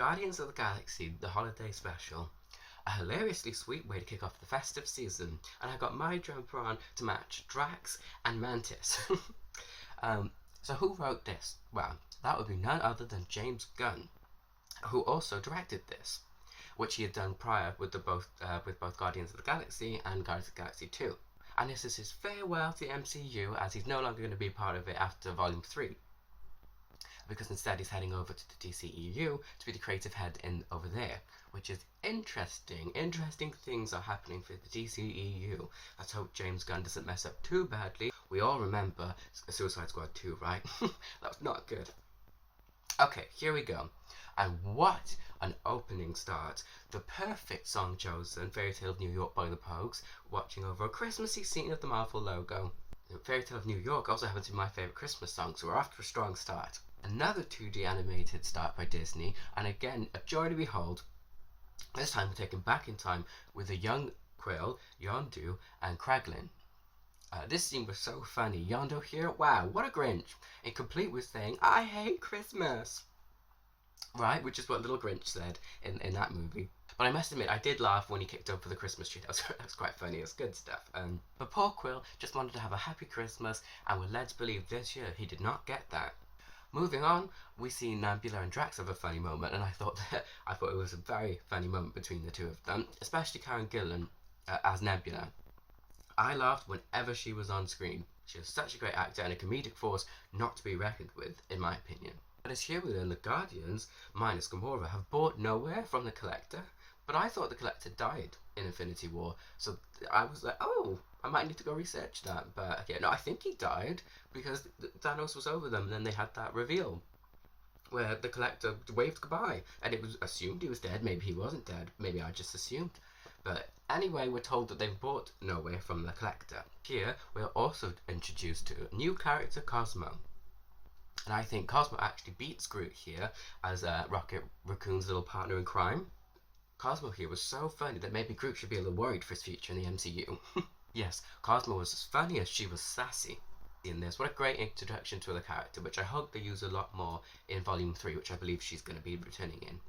Guardians of the Galaxy, the holiday special. A hilariously sweet way to kick off the festive season, and I got my jumper on to match Drax and Mantis. So who wrote this? Well, that would be none other than James Gunn, who also directed this, which he had done prior with both Guardians of the Galaxy and Guardians of the Galaxy 2. And this is his farewell to the MCU, as he's no longer going to be part of it after Volume 3. Because instead he's heading over to the DCEU to be the creative head over there, which is interesting. Interesting things are happening for the DCEU. Let's hope James Gunn doesn't mess up too badly. We all remember Suicide Squad 2, right? That was not good. Okay, here we go. And what an opening start. The perfect song chosen, Fairy Tale of New York by the Pogues, watching over a Christmassy scene of the Marvel logo. Fairy Tale of New York also happens to be my favourite Christmas song, so we're off to a strong start. Another 2D animated start by Disney, and again, a joy to behold. This time we're taken back in time with a young Quill, Yondu, and Kraglin. This scene was so funny. Yondu here, wow, what a Grinch. Complete with saying, I hate Christmas. Right, which is what Little Grinch said in that movie. But I must admit, I did laugh when he kicked over the Christmas tree. That was quite funny. It was good stuff. But poor Quill just wanted to have a happy Christmas, and we're led to believe this year he did not get that. Moving on, we see Nebular and Drax have a funny moment, and I thought it was a very funny moment between the two of them, especially Karen Gillan as Nebula. I laughed whenever she was on screen. She was such a great actor and a comedic force not to be reckoned with, in my opinion. But as here within the Guardians, minus Gamora, have brought nowhere from the Collector, but I thought the Collector died in Infinity War, so I was like, oh, I might need to go research that. But yeah, no, I think he died because Thanos was over them, and then they had that reveal where the Collector waved goodbye, and it was assumed he was dead. Maybe he wasn't dead. Maybe I just assumed. But anyway, we're told that they've brought nowhere from the Collector. Here, we're also introduced to a new character, Cosmo. And I think Cosmo actually beats Groot here as Rocket Raccoon's little partner in crime. Cosmo here was so funny that maybe Groot should be a little worried for his future in the MCU. Yes, Cosmo was as funny as she was sassy in this. What a great introduction to the character, which I hope they use a lot more in Volume 3, which I believe she's going to be returning in.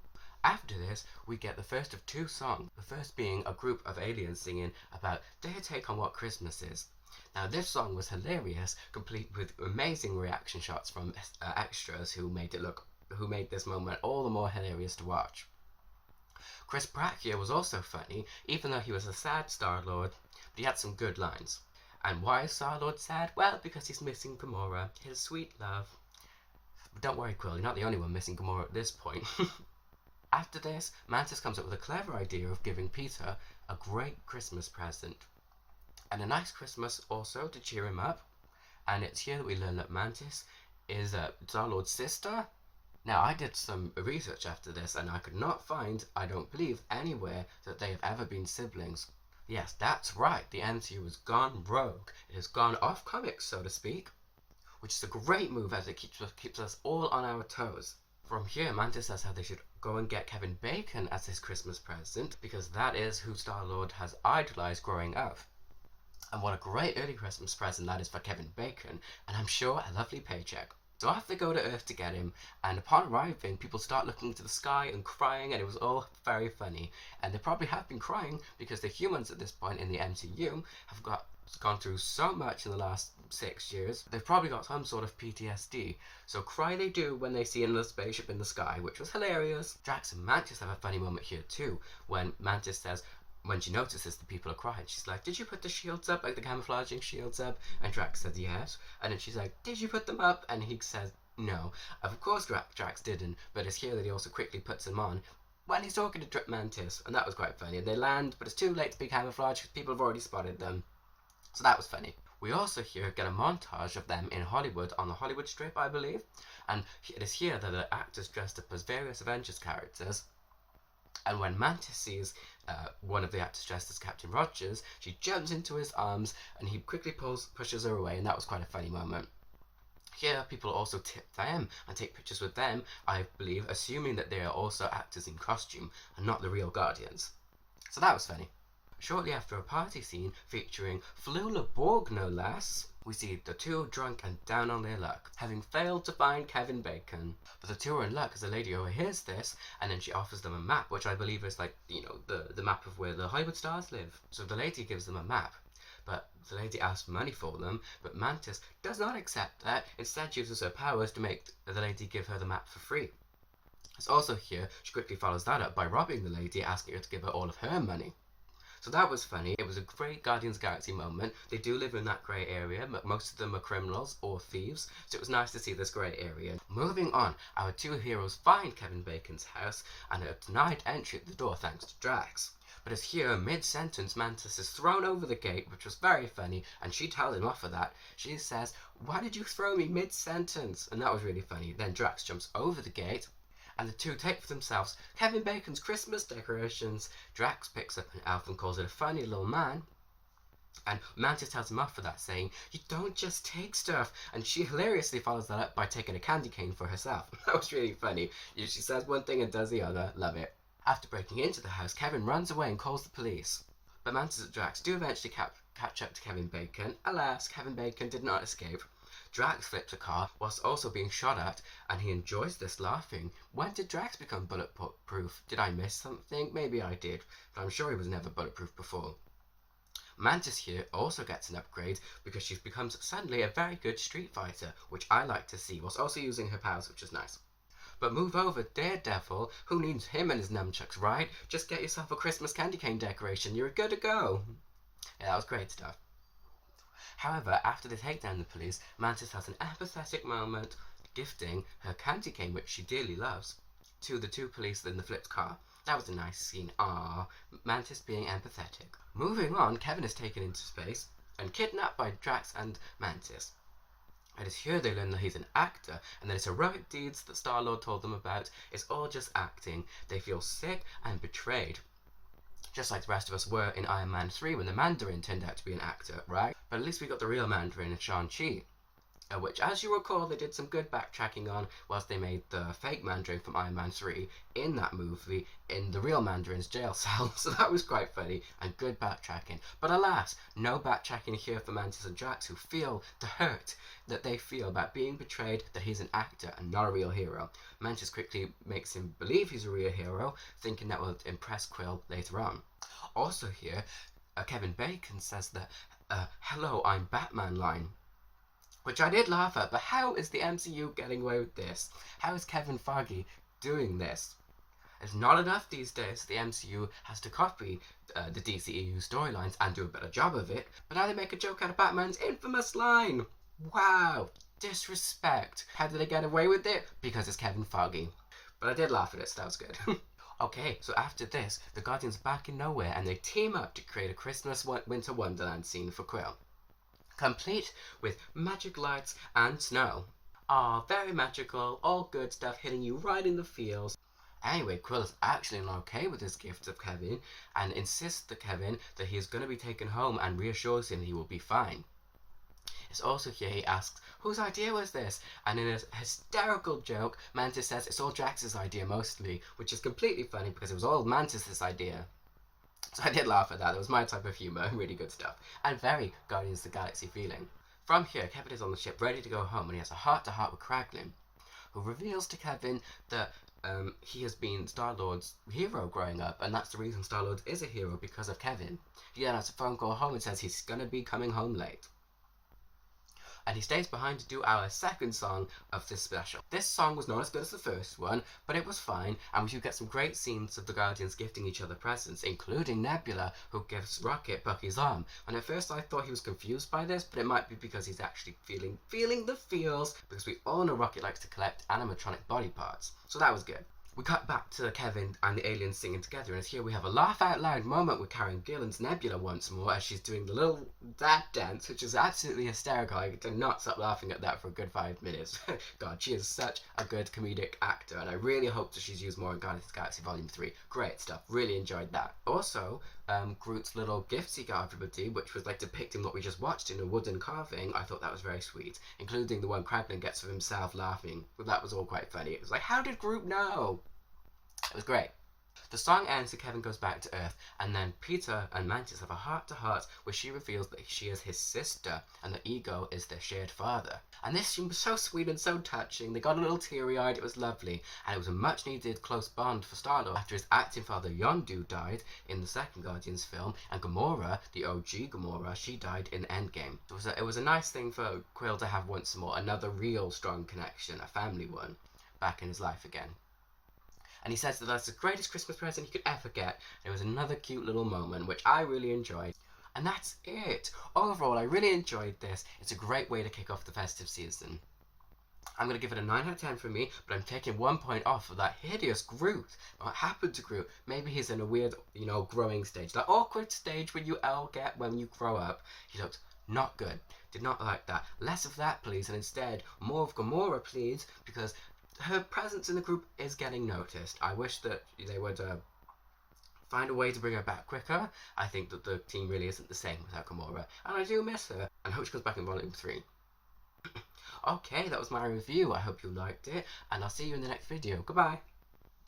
After this, we get the first of two songs, the first being a group of aliens singing about their take on what Christmas is. Now, this song was hilarious, complete with amazing reaction shots from extras who made this moment all the more hilarious to watch. Chris Pratt here was also funny, even though he was a sad Star-Lord, but he had some good lines. And why is Star-Lord sad? Well, because he's missing Gamora, his sweet love. But don't worry, Quill, you're not the only one missing Gamora at this point. After this, Mantis comes up with a clever idea of giving Peter a great Christmas present. And a nice Christmas also to cheer him up. And it's here that we learn that Mantis is Star-Lord's sister. Now, I did some research after this, and I could not find, I don't believe, anywhere that they have ever been siblings. Yes, that's right, the MCU has gone rogue. It has gone off comics, so to speak, which is a great move as it keeps us all on our toes. From here, Mantis says how they should go and get Kevin Bacon as his Christmas present, because that is who Star-Lord has idolized growing up. And what a great early Christmas present that is for Kevin Bacon, and I'm sure a lovely paycheck. So off they go to Earth to get him, and upon arriving, people start looking to the sky and crying, and it was all very funny. And they probably have been crying because the humans at this point in the MCU have gone through so much in the last 6 years, they've probably got some sort of PTSD. So cry they do when they see another spaceship in the sky, which was hilarious. Drax and Mantis have a funny moment here too, when Mantis says, when she notices the people are crying, she's like, did you put the shields up, like the camouflaging shields up? And Drax says yes. And then she's like, did you put them up? And he says no. Of course Drax didn't, but it's here that he also quickly puts them on when he's talking to Mantis, and that was quite funny. And they land, but it's too late to be camouflaged because people have already spotted them. So that was funny. We also here get a montage of them in Hollywood, on the Hollywood Strip, I believe. And it is here that the actors dressed up as various Avengers characters. And when Mantis sees one of the actors dressed as Captain Rogers, she jumps into his arms, and he quickly pushes her away, and that was quite a funny moment. Here, people also tip them and take pictures with them, I believe, assuming that they are also actors in costume and not the real Guardians. So that was funny. Shortly after, a party scene featuring Flula Borg, no less. we see the two drunk and down on their luck, having failed to find Kevin Bacon. But the two are in luck as the lady overhears this, and then she offers them a map, which I believe is like, the map of where the Hollywood stars live. So the lady gives them a map, but the lady asks money for them, but Mantis does not accept that, instead uses her powers to make the lady give her the map for free. It's also here, she quickly follows that up by robbing the lady, asking her to give her all of her money. So that was funny. It was a great Guardians of the Galaxy moment. They do live in that grey area. Most of them are criminals or thieves, so it was nice to see this grey area. Moving on, our two heroes find Kevin Bacon's house and are denied entry at the door thanks to Drax. But as here, mid-sentence, Mantis is thrown over the gate, which was very funny, and she tells him off for that. She says, "Why did you throw me mid-sentence?" And that was really funny. Then Drax jumps over the gate, and the two take for themselves Kevin Bacon's Christmas decorations. Drax picks up an elf and calls it a funny little man, and Mantis tells him off for that, saying, "You don't just take stuff," and she hilariously follows that up by taking a candy cane for herself. That was really funny. She says one thing and does the other. Love it. After breaking into the house, Kevin runs away and calls the police. But Mantis and Drax do eventually catch up to Kevin Bacon. Alas, Kevin Bacon did not escape. Drax flips a car whilst also being shot at, and he enjoys this, laughing. When did Drax become bulletproof? Did I miss something? Maybe I did, but I'm sure he was never bulletproof before. Mantis here also gets an upgrade because she becomes suddenly a very good street fighter, which I like to see, whilst also using her powers, which is nice. But move over Daredevil, who needs him and his nunchucks, right? Just get yourself a Christmas candy cane decoration, you're good to go. Yeah, that was great stuff. However, after they take down the police, Mantis has an empathetic moment, gifting her candy cane, which she dearly loves, to the two police in the flipped car. That was a nice scene. Ah, Mantis being empathetic. Moving on, Kevin is taken into space and kidnapped by Drax and Mantis. It is here they learn that he's an actor, and that his heroic deeds that Star-Lord told them about is all just acting. They feel sick and betrayed, just like the rest of us were in Iron Man 3 when the Mandarin turned out to be an actor, right? But at least we got the real Mandarin in Shang-Chi, which, as you recall, they did some good backtracking on whilst they made the fake Mandarin from Iron Man 3 in that movie in the real Mandarin's jail cell. So that was quite funny and good backtracking. But alas, no backtracking here for Mantis and Drax, who feel the hurt that they feel about being betrayed, that he's an actor and not a real hero. Mantis quickly makes him believe he's a real hero, thinking that will impress Quill later on. Also here, Kevin Bacon says that, "Hello, I'm Batman" line, which I did laugh at, but how is the MCU getting away with this? How is Kevin Feige doing this? It's not enough these days. The MCU has to copy the DCEU storylines and do a better job of it, but now they make a joke out of Batman's infamous line. Wow, disrespect. How did they get away with it? Because it's Kevin Feige. But I did laugh at it, so that was good. Okay, so after this, the Guardians are back in nowhere, and they team up to create a Christmas Winter Wonderland scene for Quill, complete with magic lights and snow. Ah, very magical, all good stuff hitting you right in the feels. Anyway, Quill is actually not okay with his gift of Kevin and insists to Kevin that he is going to be taken home and reassures him he will be fine. It's also here he asks, whose idea was this? And in a hysterical joke, Mantis says it's all Drax's idea mostly, which is completely funny because it was all Mantis' idea. So I did laugh at that. It was my type of humour. Really good stuff. And very Guardians of the Galaxy feeling. From here, Kevin is on the ship ready to go home, and he has a heart-to-heart with Kraglin, who reveals to Kevin that he has been Star-Lord's hero growing up, and that's the reason Star-Lord is a hero, because of Kevin. He then has a phone call home and says he's going to be coming home late. And he stays behind to do our second song of this special. This song was not as good as the first one, but it was fine, and we should get some great scenes of the Guardians gifting each other presents, including Nebula, who gives Rocket Bucky's arm. And at first I thought he was confused by this, but it might be because he's actually feeling the feels, because we all know Rocket likes to collect animatronic body parts. So that was good. We cut back to Kevin and the aliens singing together, and here we have a laugh out loud moment with Karen Gillan's Nebula once more as she's doing the little dad dance, which is absolutely hysterical. I did not stop laughing at that for a good 5 minutes. God, she is such a good comedic actor, and I really hope that she's used more in Guardians of the Galaxy Volume 3. Great stuff, really enjoyed that. Also, Groot's little gifts he got everybody, which was like depicting what we just watched in a wooden carving, I thought that was very sweet, including the one Kraglin gets for himself laughing. But that was all quite funny. It was like, how did Groot know? It was great. The song ends and Kevin goes back to Earth, and then Peter and Mantis have a heart-to-heart where she reveals that she is his sister and that Ego is their shared father. And this scene was so sweet and so touching. They got a little teary-eyed, it was lovely, and it was a much-needed close bond for Star-Lord after his acting father Yondu died in the second Guardians film, and Gamora, the OG Gamora, she died in Endgame. It was a nice thing for Quill to have once more, another real strong connection, a family one, back in his life again. And he says that that's the greatest Christmas present he could ever get. It was another cute little moment, which I really enjoyed. And that's it. Overall, I really enjoyed this. It's a great way to kick off the festive season. I'm going to give it a 9 out of 10 for me, but I'm taking 1 point off of that hideous Groot. What happened to Groot? Maybe he's in a weird, growing stage. That awkward stage where you all get when you grow up. He looked not good. Did not like that. Less of that, please, and instead, more of Gamora, please, because her presence in the group is getting noticed. I wish that they would find a way to bring her back quicker. I think that the team really isn't the same without Gamora, and I do miss her, and I hope she comes back in Volume 3. Okay, that was my review. I hope you liked it, and I'll see you in the next video. Goodbye!